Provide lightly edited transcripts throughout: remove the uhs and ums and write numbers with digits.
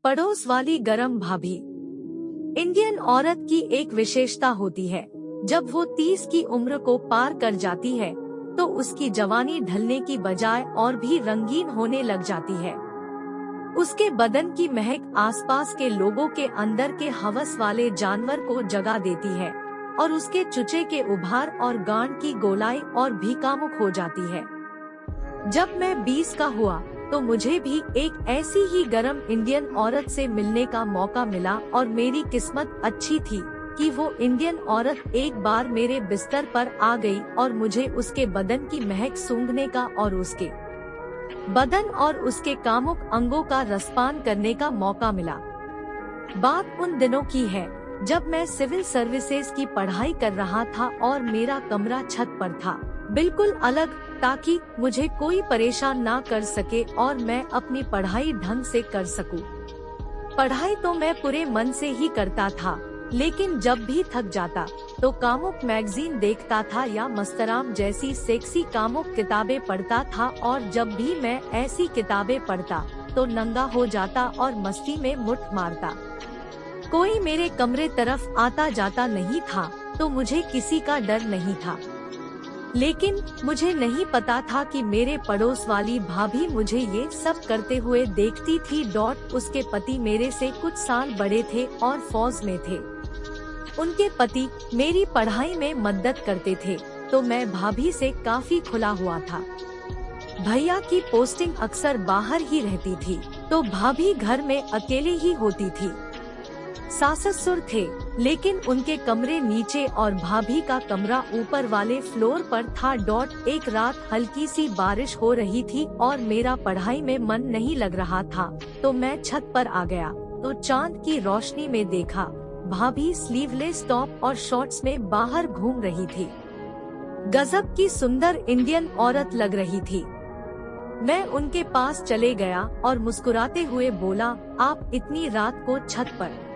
पड़ोस वाली गरम भाभी। इंडियन औरत की एक विशेषता होती है, जब वो 30 की उम्र को पार कर जाती है तो उसकी जवानी ढलने की बजाय और भी रंगीन होने लग जाती है। उसके बदन की महक आसपास के लोगों के अंदर के हवस वाले जानवर को जगा देती है और उसके चुचे के उभार और गांड की गोलाई और भी कामुक हो जाती है। जब मैं 20 का हुआ तो मुझे भी एक ऐसी ही गरम इंडियन औरत से मिलने का मौका मिला और मेरी किस्मत अच्छी थी कि वो इंडियन औरत एक बार मेरे बिस्तर पर आ गई और मुझे उसके बदन की महक सूंघने का और उसके बदन और उसके कामुक अंगों का रसपान करने का मौका मिला। बात उन दिनों की है जब मैं सिविल सर्विसेज की पढ़ाई कर रहा था और मेरा कमरा छत पर था, बिल्कुल अलग, ताकि मुझे कोई परेशान ना कर सके और मैं अपनी पढ़ाई ढंग से कर सकूं। पढ़ाई तो मैं पूरे मन से ही करता था, लेकिन जब भी थक जाता तो कामुक मैगजीन देखता था या मस्तराम जैसी सेक्सी कामुक किताबें पढ़ता था, और जब भी मैं ऐसी किताबें पढ़ता तो नंगा हो जाता और मस्ती में मुठ मारता। कोई मेरे कमरे तरफ आता जाता नहीं था तो मुझे किसी का डर नहीं था, लेकिन मुझे नहीं पता था कि मेरे पड़ोस वाली भाभी मुझे ये सब करते हुए देखती थी। उसके पति मेरे से कुछ साल बड़े थे और फौज में थे। उनके पति मेरी पढ़ाई में मदद करते थे, तो मैं भाभी से काफी खुला हुआ था। भैया की पोस्टिंग अक्सर बाहर ही रहती थी, तो भाभी घर में अकेले ही होती थी। सास-ससुर थे, लेकिन उनके कमरे नीचे और भाभी का कमरा ऊपर वाले फ्लोर पर था। एक रात हल्की सी बारिश हो रही थी और मेरा पढ़ाई में मन नहीं लग रहा था, तो मैं छत पर आ गया तो चांद की रोशनी में देखा भाभी स्लीवलेस टॉप और शॉर्ट्स में बाहर घूम रही थी। गजब की सुंदर इंडियन औरत लग रही थी। मैं उनके पास चले गया और मुस्कुराते हुए बोला, आप इतनी रात को छत पर?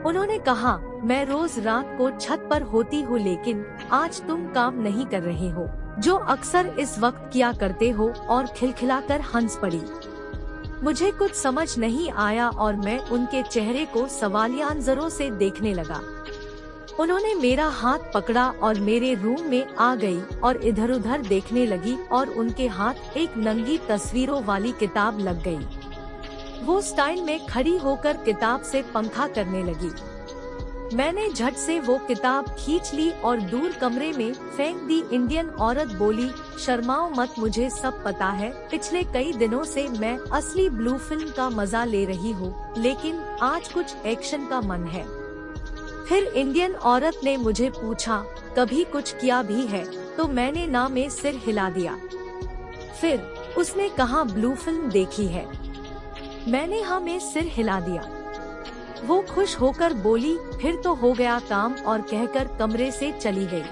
उन्होंने कहा, मैं रोज रात को छत पर होती हूँ, लेकिन आज तुम काम नहीं कर रहे हो, जो अक्सर इस वक्त किया करते हो, और खिलखिलाकर हंस पड़ी। मुझे कुछ समझ नहीं आया और मैं उनके चेहरे को सवालिया नजरों से देखने लगा। उन्होंने मेरा हाथ पकड़ा और मेरे रूम में आ गई और इधर उधर देखने लगी और उनके हाथ एक नंगी तस्वीरों वाली किताब लग गई। वो स्टाइल में खड़ी होकर किताब से पंखा करने लगी। मैंने झट से वो किताब खींच ली और दूर कमरे में फेंक दी। इंडियन औरत बोली, शर्माओ मत, मुझे सब पता है। पिछले कई दिनों से मैं असली ब्लू फिल्म का मजा ले रही हूँ, लेकिन आज कुछ एक्शन का मन है। फिर इंडियन औरत ने मुझे पूछा, कभी कुछ किया भी है? तो मैंने ना में सिर हिला दिया। फिर उसने कहा, ब्लू फिल्म देखी है? मैंने हाँ में सिर हिला दिया। वो खुश होकर बोली, फिर तो हो गया काम, और कहकर कमरे से चली गई।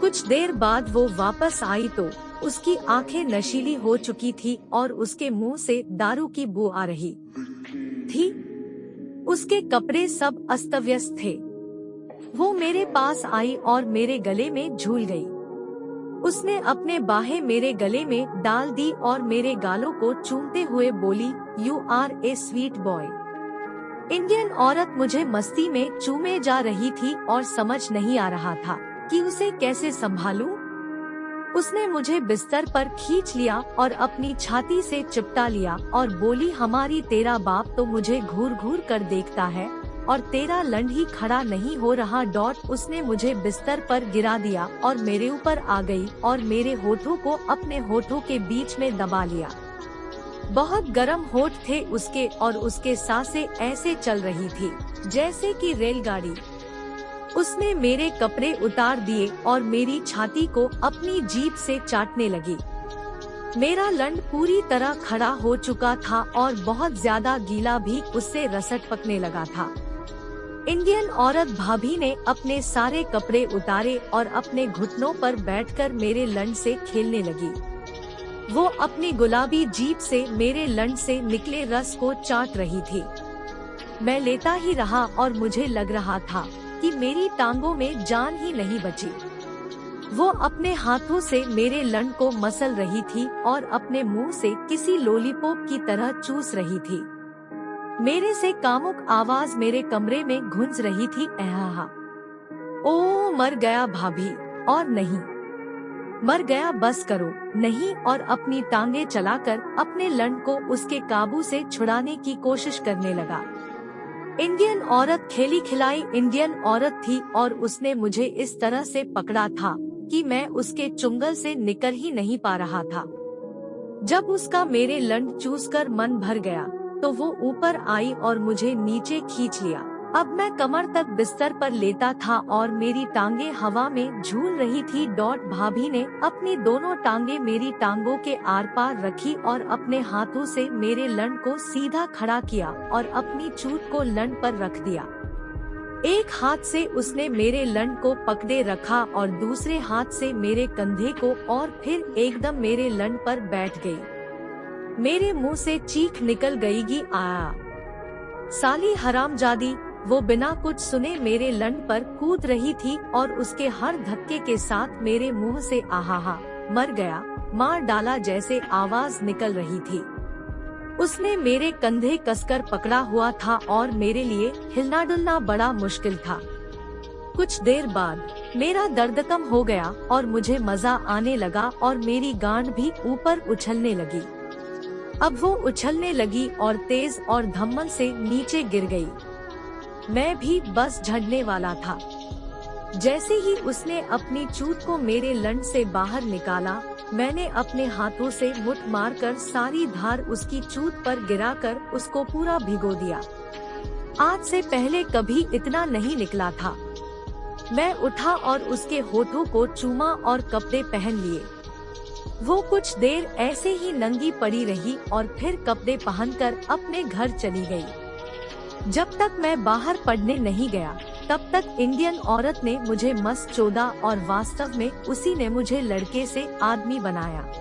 कुछ देर बाद वो वापस आई तो उसकी आंखें नशीली हो चुकी थी और उसके मुंह से दारू की बू आ रही थी। उसके कपड़े सब अस्त-व्यस्त थे। वो मेरे पास आई और मेरे गले में झूल गई। उसने अपने बाहें मेरे गले में डाल दी और मेरे गालों को चूमते हुए बोली, you are a sweet boy. Indian औरत मुझे मस्ती में चूमे जा रही थी और समझ नहीं आ रहा था कि उसे कैसे संभालूं। उसने मुझे बिस्तर पर खींच लिया और अपनी छाती से चिपटा लिया और बोली, हमारी तेरा बाप तो मुझे घूर घूर कर देखता है और तेरा लंड ही खड़ा नहीं हो रहा। उसने मुझे बिस्तर पर गिरा दिया और मेरे ऊपर आ गई और मेरे होठों को अपने होठों के बीच में दबा लिया। बहुत गर्म होठ थे उसके और उसके सांसें ऐसे चल रही थी जैसे कि रेलगाड़ी। उसने मेरे कपड़े उतार दिए और मेरी छाती को अपनी जीभ से चाटने लगी। मेरा लंड पूरी तरह खड़ा हो चुका था और बहुत ज्यादा गीला भी उससे रसट पकने लगा था। इंडियन औरत भाभी ने अपने सारे कपड़े उतारे और अपने घुटनों पर बैठकर मेरे लंड से खेलने लगी। वो अपनी गुलाबी जीभ से मेरे लंड से निकले रस को चाट रही थी। मैं लेता ही रहा और मुझे लग रहा था कि मेरी टांगों में जान ही नहीं बची। वो अपने हाथों से मेरे लंड को मसल रही थी और अपने मुंह से किसी लॉलीपॉप की तरह चूस रही थी। मेरे से कामुक आवाज मेरे कमरे में गूंज रही थी। आहा, ओ मर गया भाभी, और नहीं मर गया, बस करो नहीं, और अपनी टांगे चलाकर अपने लंड को उसके काबू से छुड़ाने की कोशिश करने लगा। इंडियन औरत खेली खिलाई इंडियन औरत थी और उसने मुझे इस तरह से पकड़ा था कि मैं उसके चुंगल से निकल ही नहीं पा रहा था। जब उसका मेरे लंड चूसकर मन भर गया तो वो ऊपर आई और मुझे नीचे खींच लिया। अब मैं कमर तक बिस्तर पर लेटा था और मेरी टांगे हवा में झूल रही थी। भाभी ने अपनी दोनों टांगे मेरी टांगों के आर पार रखी और अपने हाथों से मेरे लंड को सीधा खड़ा किया और अपनी चूत को लंड पर रख दिया। एक हाथ से उसने मेरे लंड को पकड़े रखा और दूसरे हाथ से मेरे कंधे को, और फिर एकदम मेरे लंड पर बैठ गई। मेरे मुंह से चीख निकल गई कि आ साली हरामजादी। वो बिना कुछ सुने मेरे लंड पर कूद रही थी और उसके हर धक्के के साथ मेरे मुंह से आहा मर गया, मार डाला जैसे आवाज निकल रही थी। उसने मेरे कंधे कसकर पकड़ा हुआ था और मेरे लिए हिलना डुलना बड़ा मुश्किल था। कुछ देर बाद मेरा दर्द कम हो गया और मुझे मजा आने लगा और मेरी गांड भी ऊपर उछलने लगी। अब वो उछलने लगी और तेज और धम्मल से नीचे गिर गई। मैं भी बस झड़ने वाला था। जैसे ही उसने अपनी चूत को मेरे लंड से बाहर निकाला, मैंने अपने हाथों से मुठ मारकर सारी धार उसकी चूत पर गिराकर उसको पूरा भिगो दिया। आज से पहले कभी इतना नहीं निकला था। मैं उठा और उसके होठों को चूमा और कपड़े पहन लिए। वो कुछ देर ऐसे ही नंगी पड़ी रही और फिर कपड़े पहनकर अपने घर चली गई। जब तक मैं बाहर पढ़ने नहीं गया तब तक इंडियन औरत ने मुझे मस्त चोदा और वास्तव में उसी ने मुझे लड़के से आदमी बनाया।